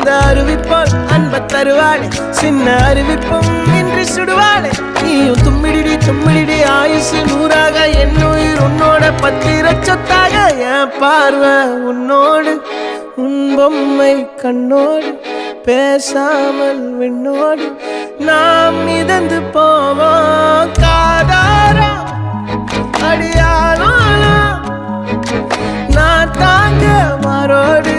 அந்த அறிவிப்பால் அன்ப தருவாளே சின்ன அறிவிப்பும் இன்றி சுடுவாளே நீயும் தும்மிடி தும்மிடி ஆயுசு நூறாக என் உயிர் உன்னோட பத்திர சொத்தாக என் பார்வை உன்னோடு உன் பொம்மை கண்ணோடு பேசாமல் விண்ணோடு நாம் மிதந்து போவோம் காதாரா அடியாளோ நான் தாங்க மாறோடு